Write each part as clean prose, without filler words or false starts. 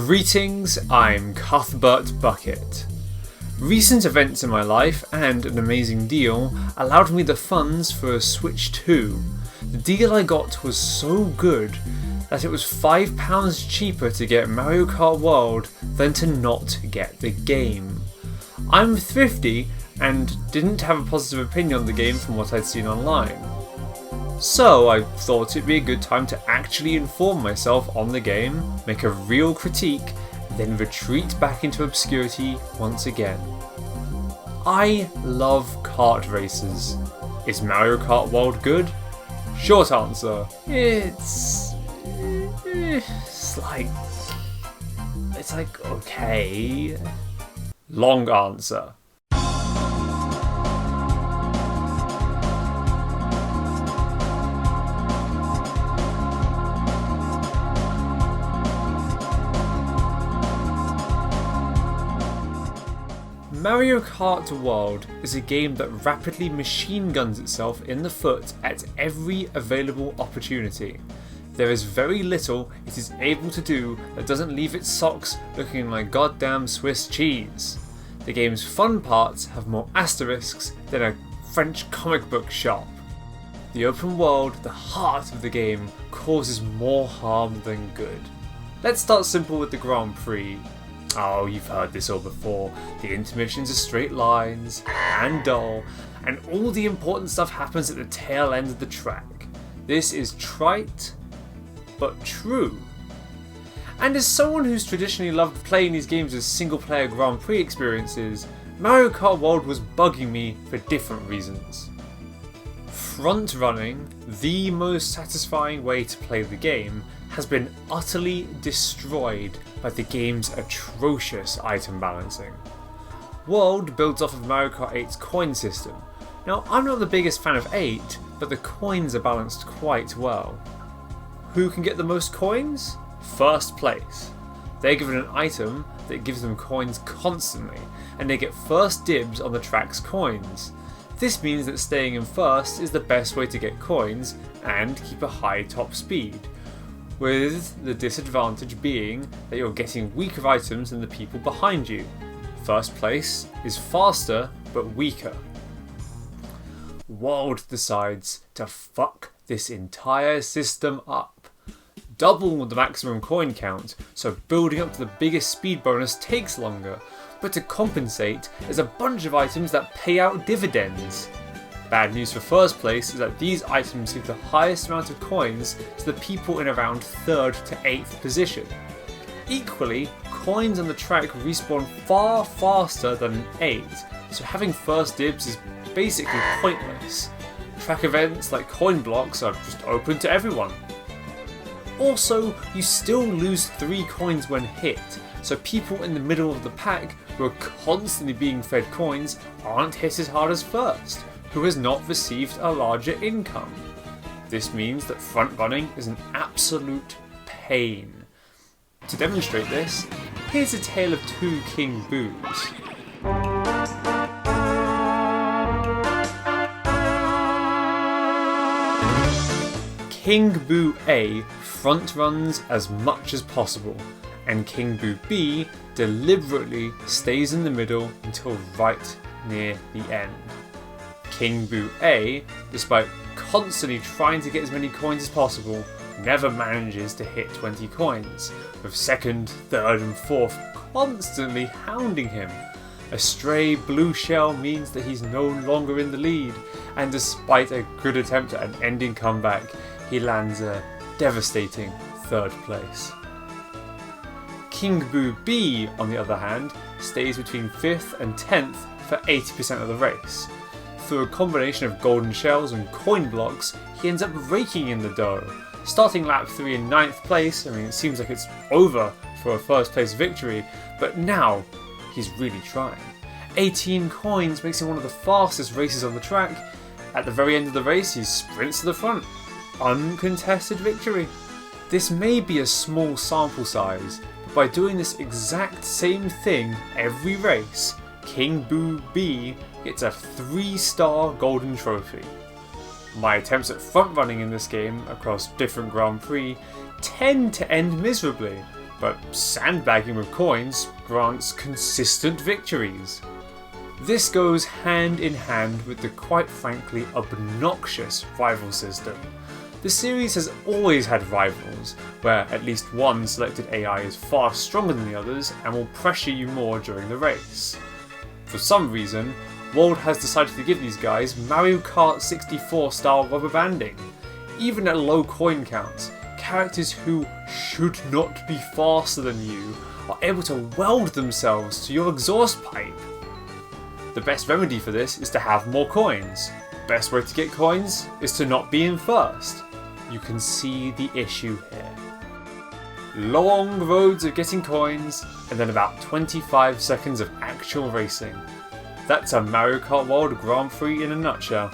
Greetings, I'm Cuthbert Bucket. Recent events in my life and an amazing deal allowed me the funds for a Switch 2. The deal I got was so good that it was £5 cheaper to get Mario Kart World than to not get the game. I'm thrifty and didn't have a positive opinion on the game from what I'd seen online. So I thought it'd be a good time to actually inform myself on the game, make a real critique, then retreat back into obscurity once again. I love kart races. Is Mario Kart World good? Short answer, it's like okay. Long answer. Mario Kart World is a game that rapidly machine guns itself in the foot at every available opportunity. There is very little it is able to do that doesn't leave its socks looking like goddamn Swiss cheese. The game's fun parts have more asterisks than a French comic book shop. The open world, the heart of the game, causes more harm than good. Let's start simple with the Grand Prix. Oh, you've heard this all before. The intermissions are straight lines and dull, and all the important stuff happens at the tail end of the track. This is trite, but true. And as someone who's traditionally loved playing these games as single-player Grand Prix experiences, Mario Kart World was bugging me for different reasons. Front running, the most satisfying way to play the game, has been utterly destroyed by the game's atrocious item balancing. World builds off of Mario Kart 8's coin system. Now, I'm not the biggest fan of 8, but the coins are balanced quite well. Who can get the most coins? First place. They're given an item that gives them coins constantly, and they get first dibs on the track's coins. This means that staying in first is the best way to get coins and keep a high top speed, with the disadvantage being that you're getting weaker items than the people behind you. First place is faster but weaker. World decides to fuck this entire system up. Double the maximum coin count, so building up to the biggest speed bonus takes longer, but to compensate, there's a bunch of items that pay out dividends. Bad news for first place is that these items give the highest amount of coins to the people in around 3rd to 8th position. Equally, coins on the track respawn far faster than an 8, so having first dibs is basically pointless. Track events like coin blocks are just open to everyone. Also, you still lose 3 coins when hit, so people in the middle of the pack who are constantly being fed coins aren't hit as hard as first, who has not received a larger income. This means that front running is an absolute pain. To demonstrate this, here's a tale of 2 King Boos. King Boo A front runs as much as possible, and King Boo B deliberately stays in the middle until right near the end. King Boo A, despite constantly trying to get as many coins as possible, never manages to hit 20 coins, with 2nd, 3rd and 4th constantly hounding him. A stray blue shell means that he's no longer in the lead, and despite a good attempt at an ending comeback, he lands a devastating 3rd place. King Boo B, on the other hand, stays between 5th and 10th for 80% of the race. Through a combination of golden shells and coin blocks, he ends up raking in the dough. Starting lap 3 in 9th place, it seems like it's over for a first place victory, but now he's really trying. 18 coins makes him one of the fastest racers on the track. At the very end of the race, he sprints to the front. Uncontested victory. This may be a small sample size, but by doing this exact same thing every race, King Boo B gets a 3-star golden trophy. My attempts at front running in this game across different Grand Prix tend to end miserably. but sandbagging with coins grants consistent victories. This goes hand in hand with the quite frankly obnoxious rival system. The series has always had rivals, where at least one selected AI is far stronger than the others and will pressure you more during the race. For some reason, World has decided to give these guys Mario Kart 64 style rubber banding. Even at low coin counts, characters who should not be faster than you are able to weld themselves to your exhaust pipe. The best remedy for this is to have more coins. Best way to get coins is to not be in first. You can see the issue here. Long roads of getting coins, and then about 25 seconds of actual racing. That's a Mario Kart World Grand Prix in a nutshell.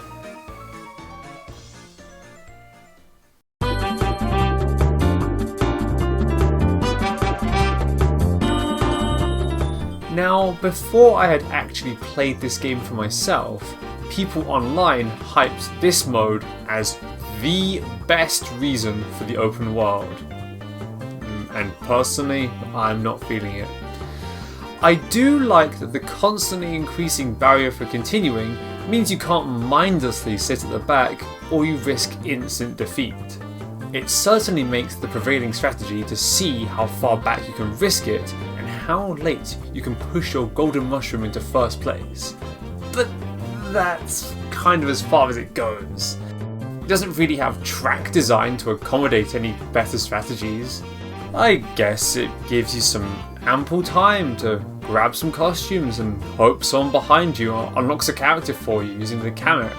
Now, before I had actually played this game for myself, people online hyped this mode as the best reason for the open world. And personally, I'm not feeling it. I do like that the constantly increasing barrier for continuing means you can't mindlessly sit at the back or you risk instant defeat. It certainly makes the prevailing strategy to see how far back you can risk it and how late you can push your golden mushroom into first place. But that's kind of as far as it goes. It doesn't really have track design to accommodate any better strategies. I guess it gives you some ample time to grab some costumes and hope someone behind you unlocks a character for you using the Kamek.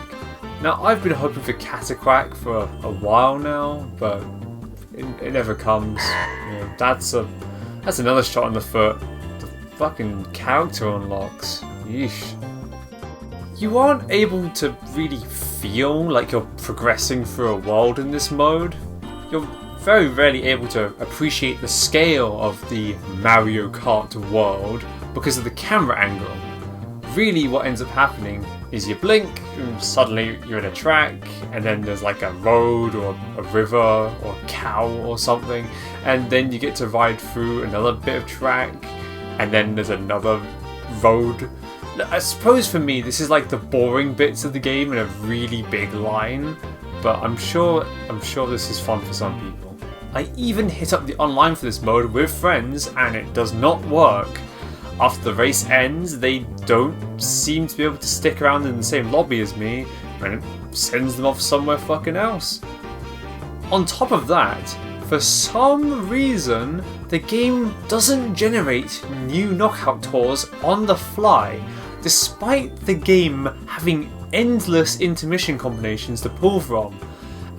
Now, I've been hoping for Cataquack for a while now, but it never comes. You know, that's another shot in the foot. The fucking character unlocks. Yeesh. You aren't able to really feel like you're progressing through a world in this mode. You're very rarely able to appreciate the scale of the Mario Kart world because of the camera angle. Really what ends up happening is you blink and suddenly you're in a track, and then there's like a road or a river or a cow or something, and then you get to ride through another bit of track, and then there's another road. I suppose for me this is like the boring bits of the game in a really big line, but I'm sure this is fun for some people. I even hit up the online for this mode with friends and it does not work. After the race ends, they don't seem to be able to stick around in the same lobby as me, and it sends them off somewhere fucking else. On top of that, for some reason, the game doesn't generate new knockout tours on the fly, despite the game having endless intermission combinations to pull from.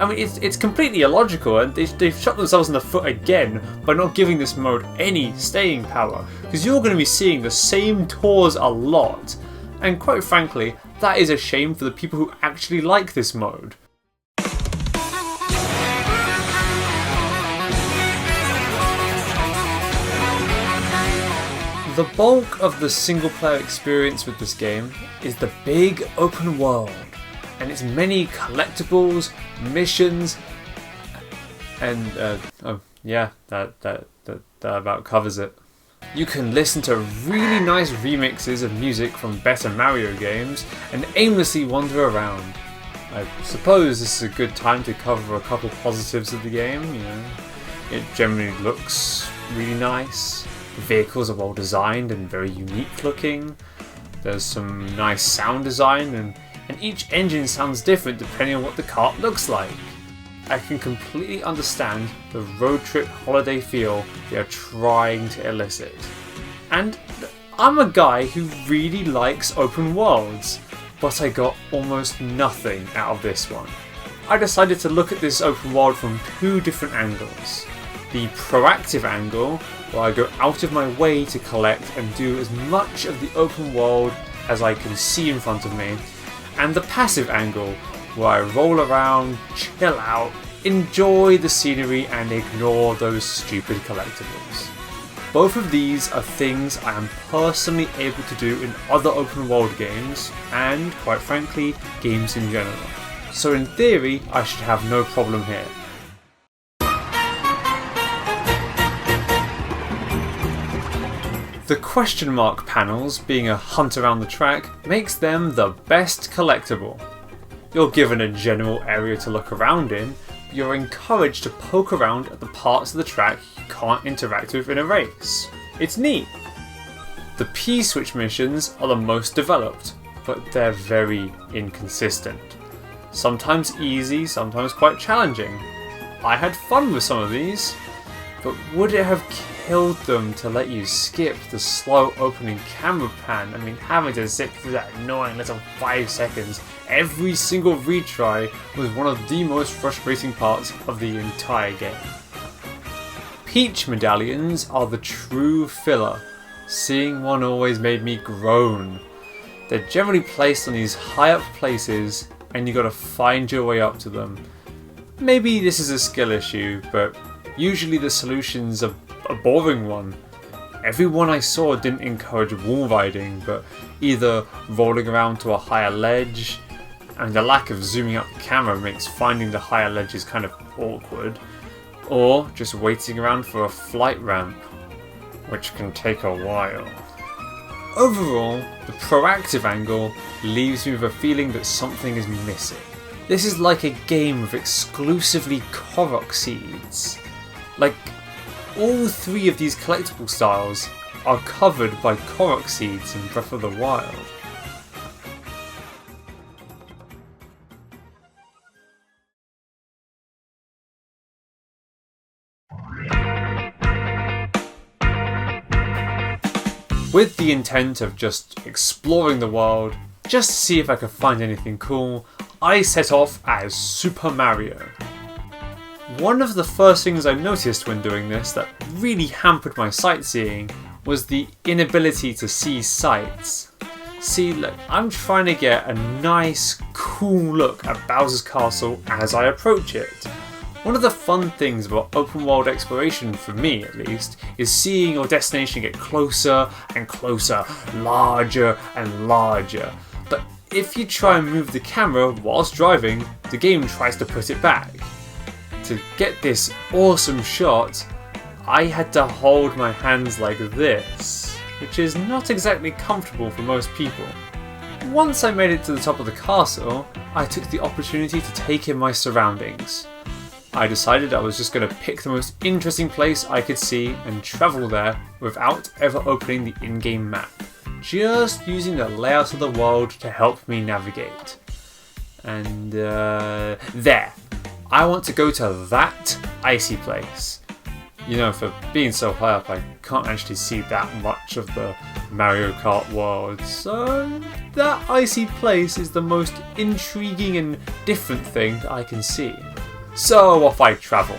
I mean, it's completely illogical, and they've shot themselves in the foot again by not giving this mode any staying power, because you're going to be seeing the same tours a lot, and quite frankly, that is a shame for the people who actually like this mode. The bulk of the single player experience with this game is the big open world, and its many collectibles, missions, and that about covers it. You can listen to really nice remixes of music from better Mario games and aimlessly wander around. I suppose this is a good time to cover a couple positives of the game. You know, it generally looks really nice. The vehicles are well designed and very unique looking. There's some nice sound design, and each engine sounds different depending on what the kart looks like. I can completely understand the road trip holiday feel they are trying to elicit. And I'm a guy who really likes open worlds, but I got almost nothing out of this one. I decided to look at this open world from two different angles. The proactive angle, where I go out of my way to collect and do as much of the open world as I can see in front of me, and the passive angle, where I roll around, chill out, enjoy the scenery and ignore those stupid collectibles. Both of these are things I am personally able to do in other open world games, and quite frankly, games in general. So in theory, I should have no problem here. The question mark panels, being a hunt around the track, makes them the best collectible. You're given a general area to look around in, but you're encouraged to poke around at the parts of the track you can't interact with in a race. It's neat. The P-switch missions are the most developed, but they're very inconsistent. Sometimes easy, sometimes quite challenging. I had fun with some of these, but would it have killed them to let you skip the slow opening camera pan? I mean, having to sit through that annoying little 5 seconds every single retry was one of the most frustrating parts of the entire game. Peach medallions are the true filler. Seeing one always made me groan. They're generally placed on these high up places and you gotta find your way up to them. Maybe this is a skill issue, but usually the solution's a boring one. Everyone I saw didn't encourage wall riding, but either rolling around to a higher ledge, and the lack of zooming out the camera makes finding the higher ledges kind of awkward, or just waiting around for a flight ramp, which can take a while. Overall, the proactive angle leaves me with a feeling that something is missing. This is like a game with exclusively Korok seeds. Like, all 3 of these collectible styles are covered by Korok seeds in Breath of the Wild. With the intent of just exploring the world, just to see if I could find anything cool, I set off as Super Mario. One of the first things I noticed when doing this that really hampered my sightseeing was the inability to see sights. See, look, I'm trying to get a nice, cool look at Bowser's Castle as I approach it. One of the fun things about open world exploration, for me at least, is seeing your destination get closer and closer, larger and larger. But if you try and move the camera whilst driving, the game tries to put it back. To get this awesome shot, I had to hold my hands like this, which is not exactly comfortable for most people. Once I made it to the top of the castle, I took the opportunity to take in my surroundings. I decided I was just going to pick the most interesting place I could see and travel there without ever opening the in-game map, just using the layout of the world to help me navigate. And there. I want to go to that icy place. You know, for being so high up, I can't actually see that much of the Mario Kart world, so that icy place is the most intriguing and different thing that I can see. So off I travel,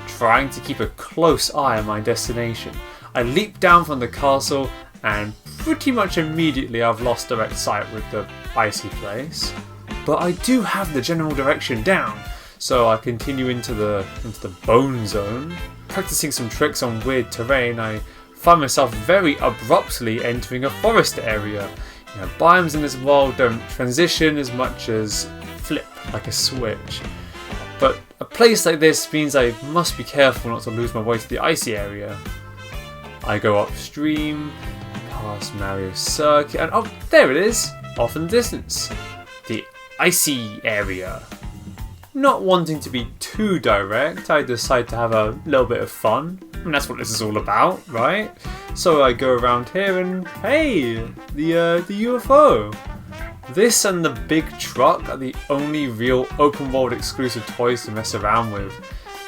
trying to keep a close eye on my destination. I leap down from the castle and pretty much immediately I've lost direct sight with the icy place. But I do have the general direction down, so I continue into the bone zone. Practicing some tricks on weird terrain, I find myself very abruptly entering a forest area. You know, biomes in this world don't transition as much as flip like a switch. But a place like this means I must be careful not to lose my way to the icy area. I go upstream, past Mario's circuit, and oh, there it is, off in the distance. The icy area. Not wanting to be too direct, I decide to have a little bit of fun. I mean, that's what this is all about, right? So I go around here and hey, the UFO. This and the big truck are the only real open world exclusive toys to mess around with.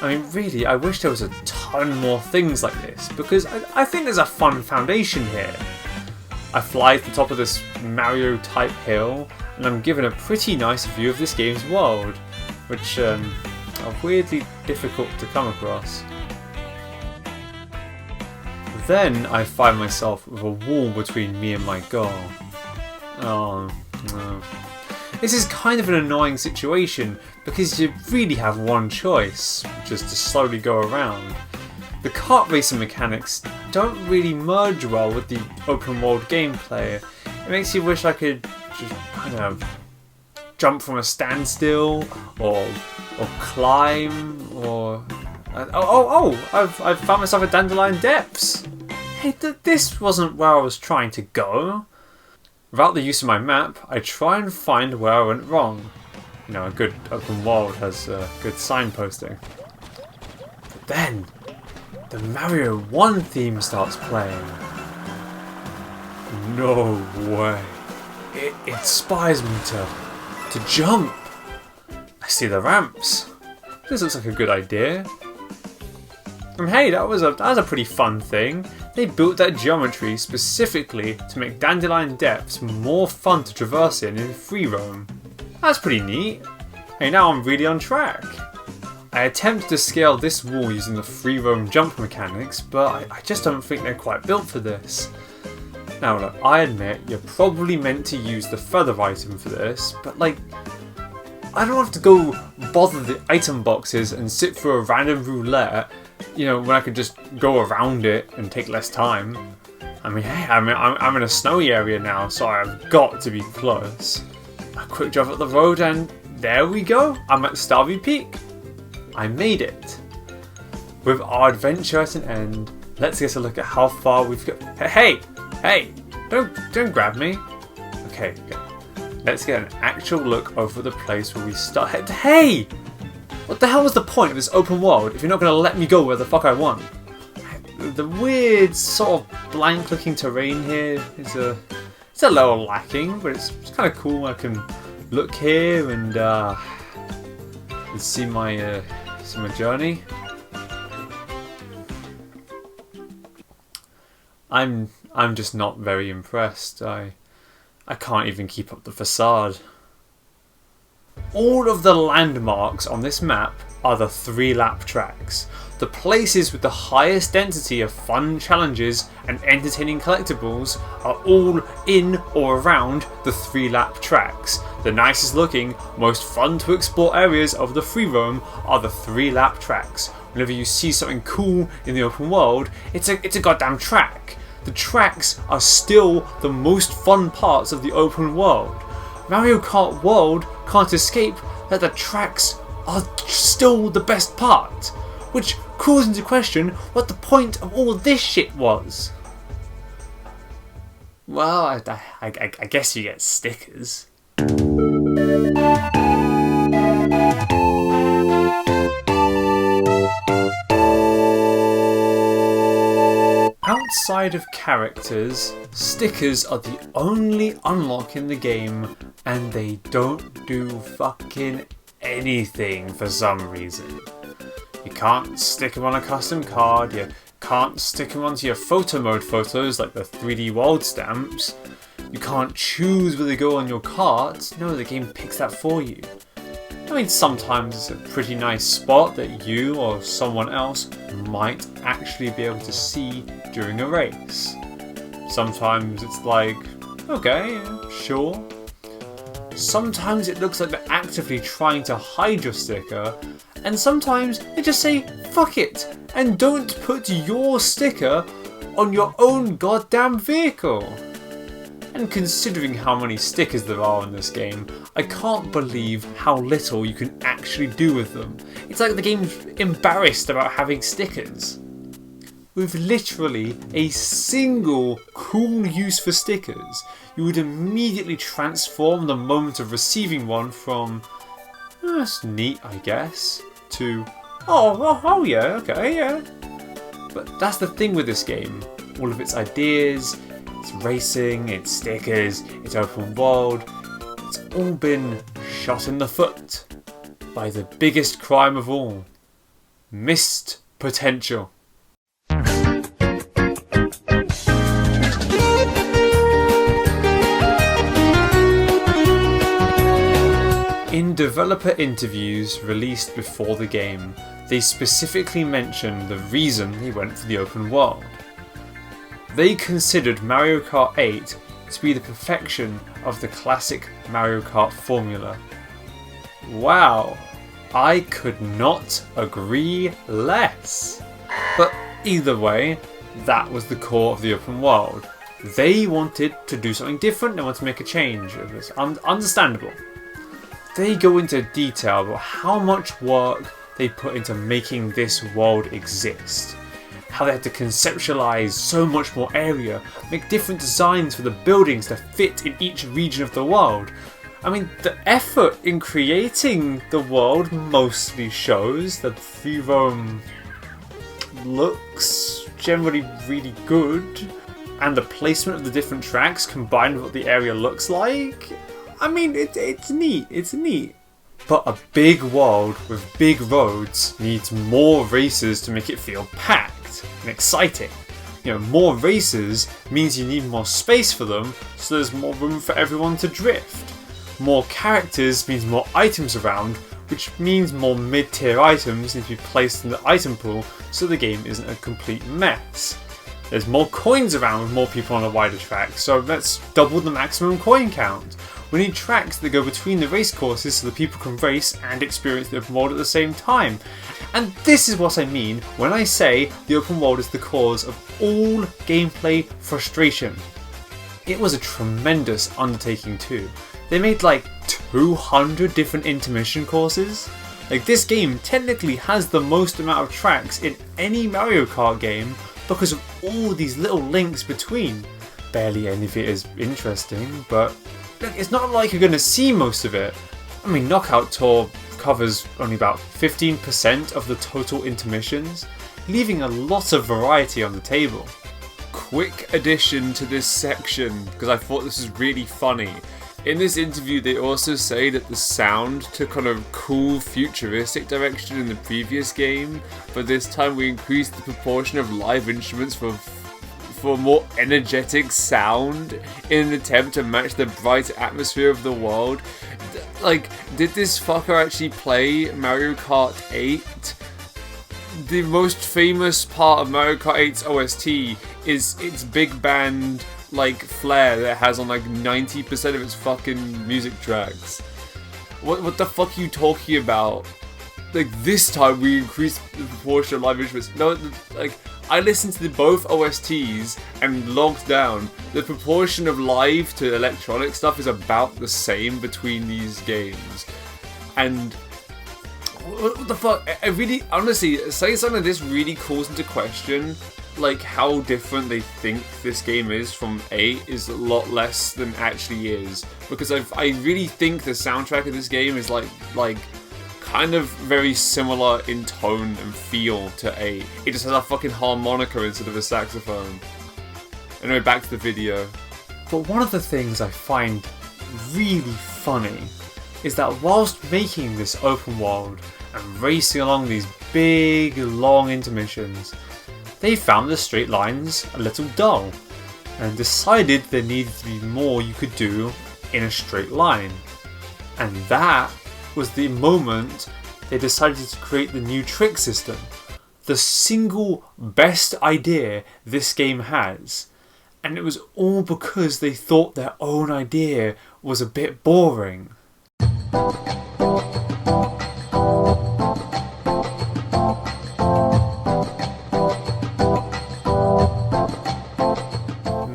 I mean, really, I wish there was a ton more things like this, because I think there's a fun foundation here. I fly to the top of this Mario type hill, and I'm given a pretty nice view of this game's world, which are weirdly difficult to come across. Then I find myself with a wall between me and my goal. Oh no. This is kind of an annoying situation because you really have one choice, which is to slowly go around. The kart racing mechanics don't really merge well with the open world gameplay. It makes you wish I could just, I don't know, jump from a standstill or climb or I've found myself at Dandelion Depths. hey, this wasn't where I was trying to go. Without the use of my map, I try and find where I went wrong. You know, a good open world has good signposting. But then, the Mario 1 theme starts playing. No way. It inspires me to jump. I see the ramps. This looks like a good idea. And hey, that was a pretty fun thing. They built that geometry specifically to make Dandelion Depths more fun to traverse in free roam. That's pretty neat. Hey, now I'm really on track. I attempted to scale this wall using the free roam jump mechanics, but I just don't think they're quite built for this. Now look, I admit you're probably meant to use the feather item for this, but like, I don't have to go bother the item boxes and sit through a random roulette, you know, when I could just go around it and take less time. I mean, hey, I'm in a snowy area now, so I've got to be close. A quick drive up the road and there we go, I'm at Starvey Peak. I made it. With our adventure at an end, let's get a look at how far we've got. Hey, don't grab me. Okay. Let's get an actual look over the place where we start. Hey! What the hell was the point of this open world if you're not going to let me go where the fuck I want? The weird sort of blank looking terrain here is it's a little lacking, but it's kind of cool. I can look here and see my journey. I'm just not very impressed. I can't even keep up the facade. All of the landmarks on this map are the 3-lap tracks. The places with the highest density of fun challenges and entertaining collectibles are all in or around the 3-lap tracks. The nicest looking, most fun to explore areas of the free roam are the 3-lap tracks. Whenever you see something cool in the open world, it's a goddamn track. The tracks are still the most fun parts of the open world. Mario Kart World can't escape that the tracks are still the best part, which calls into question what the point of all this shit was. Well, I guess you get stickers. Outside of characters, stickers are the only unlock in the game, and they don't do fucking anything for some reason. You can't stick them on a custom card, you can't stick them onto your photo mode photos like the 3D world stamps, you can't choose where they go on your cart. No, the game picks that for you. I mean, sometimes it's a pretty nice spot that you or someone else might actually be able to see during a race. Sometimes it's like, okay, sure. Sometimes it looks like they're actively trying to hide your sticker, and sometimes they just say, fuck it, and don't put your sticker on your own goddamn vehicle. And considering how many stickers there are in this game, I can't believe how little you can actually do with them. It's like the game's embarrassed about having stickers. With literally a single cool use for stickers, you would immediately transform the moment of receiving one from, that's neat I guess, to, oh yeah, okay, yeah. But that's the thing with this game. All of its ideas, it's racing, it's stickers, it's open world, it's all been shot in the foot by the biggest crime of all. Missed potential. In developer interviews released before the game, they specifically mentioned the reason they went for the open world. They considered Mario Kart 8 to be the perfection of the classic Mario Kart formula. Wow, I could not agree less. But either way, that was the core of the open world. They wanted to do something different, they wanted to make a change. It was understandable. They go into detail about how much work they put into making this world exist. how they had to conceptualize so much more area, make different designs for the buildings to fit in each region of the world. I mean, the effort in creating the world mostly shows. The free roam looks generally really good, and the placement of the different tracks combined with what the area looks like, I mean, it's neat. But a big world with big roads needs more races to make it feel packed and exciting. You know, more races means you need more space for them, so there's more room for everyone to drift. More characters means more items around, which means more mid-tier items need to be placed in the item pool so the game isn't a complete mess. There's more coins around with more people on a wider track, so let's double the maximum coin count. We need tracks that go between the race courses so that people can race and experience the open world at the same time. And this is what I mean when I say the open world is the cause of all gameplay frustration. It was a tremendous undertaking too. They made like 200 different intermission courses. Like, this game technically has the most amount of tracks in any Mario Kart game because of all these little links between. Barely any of it is interesting, but look, it's not like you're going to see most of it. I mean, Knockout Tour covers only about 15% of the total intermissions, leaving a lot of variety on the table. Quick addition to this section, because I thought this was really funny. In this interview, they also say that the sound took on a cool futuristic direction in the previous game, but this time we increased the proportion of live instruments for more energetic sound in an attempt to match the bright atmosphere of the world. Like, did this fucker actually play Mario Kart 8? The most famous part of Mario Kart 8's OST is its big band like flair that it has on like 90% of its fucking music tracks. What the fuck are you talking about? Like, this time we increased the proportion of live instruments. No, like, I listened to both OSTs and logged down. The proportion of live to electronic stuff is about the same between these games. And what the fuck? I really, honestly, saying something like this really calls into question like how different they think this game is from 8 is a lot less than actually is. Because I really think the soundtrack of this game is like kind of very similar in tone and feel to 8. It just has a fucking harmonica instead of a saxophone. Anyway, back to the video. But one of the things I find really funny is that whilst making this open world and racing along these big, long intermissions, they found the straight lines a little dull and decided there needed to be more you could do in a straight line. And that was the moment they decided to create the new trick system, the single best idea this game has. And it was all because they thought their own idea was a bit boring.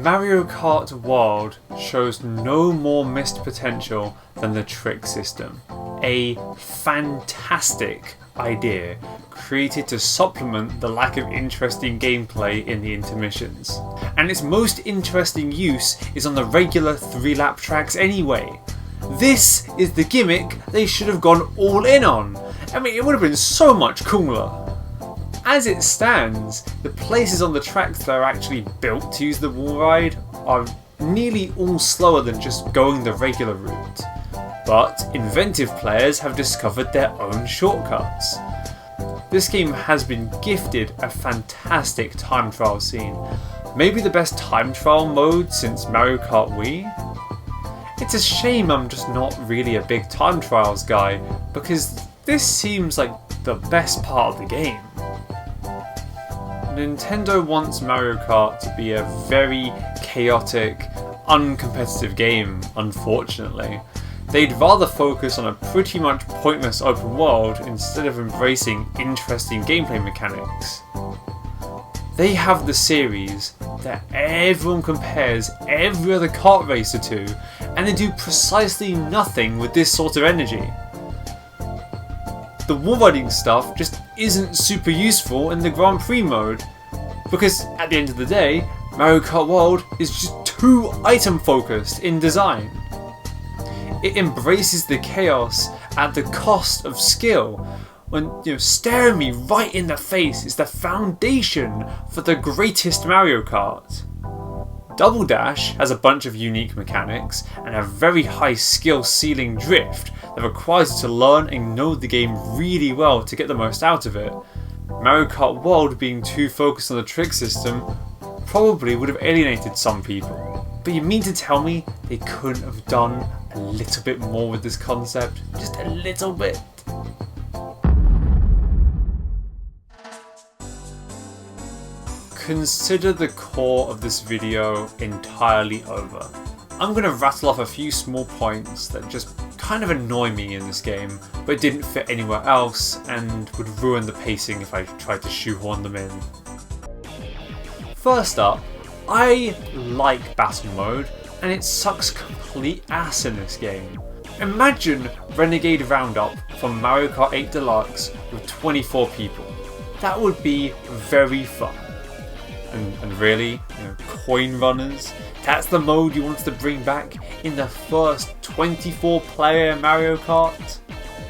Mario Kart World shows no more missed potential than the trick system. A fantastic idea created to supplement the lack of interesting gameplay in the intermissions. And its most interesting use is on the regular 3-lap tracks anyway. This is the gimmick they should have gone all in on. I mean, it would have been so much cooler. As it stands, the places on the tracks that are actually built to use the wall ride are nearly all slower than just going the regular route. But inventive players have discovered their own shortcuts. This game has been gifted a fantastic time trial scene, maybe the best time trial mode since Mario Kart Wii. It's a shame I'm just not really a big time trials guy, because this seems like the best part of the game. Nintendo wants Mario Kart to be a very chaotic, uncompetitive game, unfortunately. They'd rather focus on a pretty much pointless open world instead of embracing interesting gameplay mechanics. They have the series that everyone compares every other kart racer to, and they do precisely nothing with this sort of energy. The wall riding stuff just isn't super useful in the Grand Prix mode. Because at the end of the day, Mario Kart World is just too item focused in design. It embraces the chaos at the cost of skill, when staring me right in the face is the foundation for the greatest Mario Kart. Double Dash has a bunch of unique mechanics and a very high skill ceiling drift that requires you to learn and know the game really well to get the most out of it. Mario Kart World being too focused on the trick system probably would have alienated some people. But you mean to tell me they couldn't have done a little bit more with this concept? Just a little bit? Consider the core of this video entirely over. I'm going to rattle off a few small points that just kind of annoy me in this game, but didn't fit anywhere else and would ruin the pacing if I tried to shoehorn them in. First up, I like battle mode, and it sucks complete ass in this game. Imagine Renegade Roundup from Mario Kart 8 Deluxe with 24 people. That would be very fun. And really, coin runners? That's the mode you wanted to bring back in the first 24-player Mario Kart?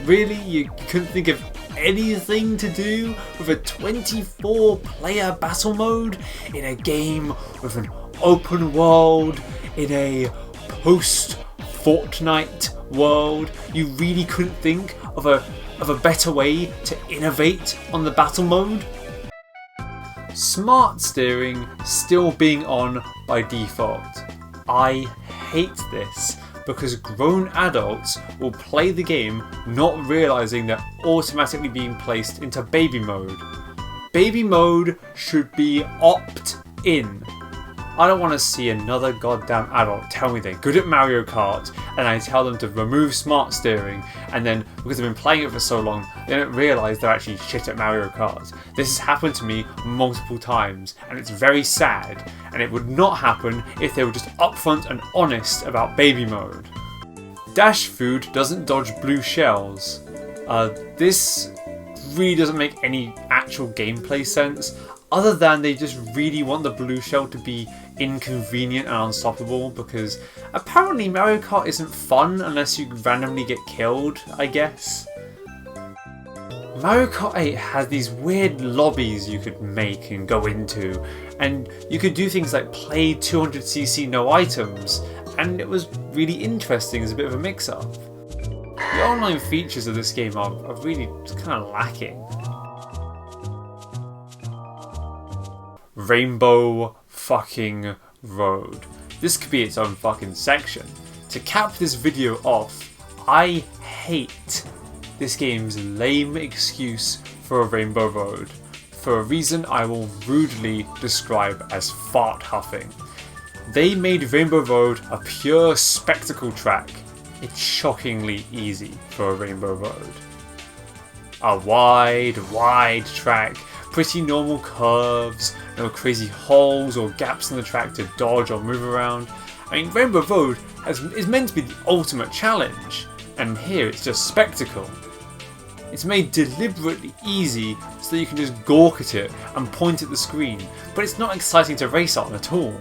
Really? You couldn't think of anything to do with a 24-player battle mode in a game with an open world, in a post-Fortnite world? You really couldn't think of a better way to innovate on the battle mode? Smart steering still being on by default. I hate this because grown adults will play the game not realising they're automatically being placed into baby mode. Baby mode should be opt-in. I don't want to see another goddamn adult tell me they're good at Mario Kart and I tell them to remove smart steering, and then because they've been playing it for so long they don't realise they're actually shit at Mario Kart. This has happened to me multiple times and it's very sad, and it would not happen if they were just upfront and honest about baby mode. Dash food doesn't dodge blue shells. This really doesn't make any actual gameplay sense, other than they just really want the blue shell to be inconvenient and unstoppable, because apparently Mario Kart isn't fun unless you randomly get killed, I guess. Mario Kart 8 has these weird lobbies you could make and go into, and you could do things like play 200cc no items, and it was really interesting as a bit of a mix-up. The online features of this game are really just kind of lacking. Rainbow fucking Road. This could be its own fucking section. To cap this video off, I hate this game's lame excuse for a Rainbow Road, for a reason I will rudely describe as fart huffing. They made Rainbow Road a pure spectacle track. It's shockingly easy for a Rainbow Road. A wide track, pretty normal curves, no crazy holes or gaps in the track to dodge or move around. I mean, Rainbow Road is meant to be the ultimate challenge, and here it's just spectacle. It's made deliberately easy so that you can just gawk at it and point at the screen, but it's not exciting to race on at all.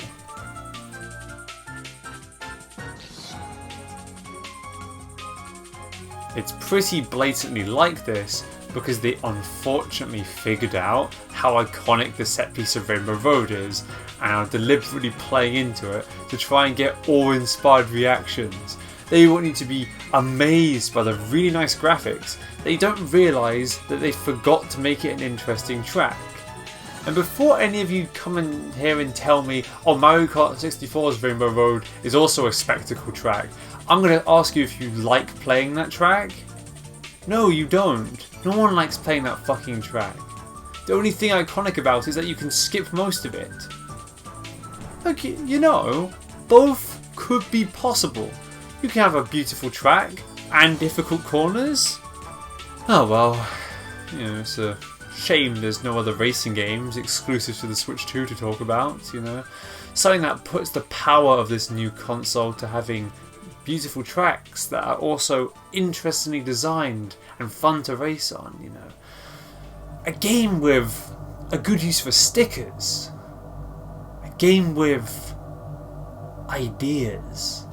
It's pretty blatantly like this because they unfortunately figured out how iconic the set piece of Rainbow Road is and are deliberately playing into it to try and get awe-inspired reactions. They want you to be amazed by the really nice graphics. They don't realise that they forgot to make it an interesting track. And before any of you come in here and tell me, oh, Mario Kart 64's Rainbow Road is also a spectacle track, I'm going to ask you if you like playing that track. No, you don't. No one likes playing that fucking track. The only thing iconic about it is that you can skip most of it. Look, both could be possible. You can have a beautiful track and difficult corners. Oh well, it's a shame there's no other racing games exclusive to the Switch 2 to talk about, Something that puts the power of this new console to having beautiful tracks that are also interestingly designed and fun to race on, A game with a good use for stickers. A game with ideas.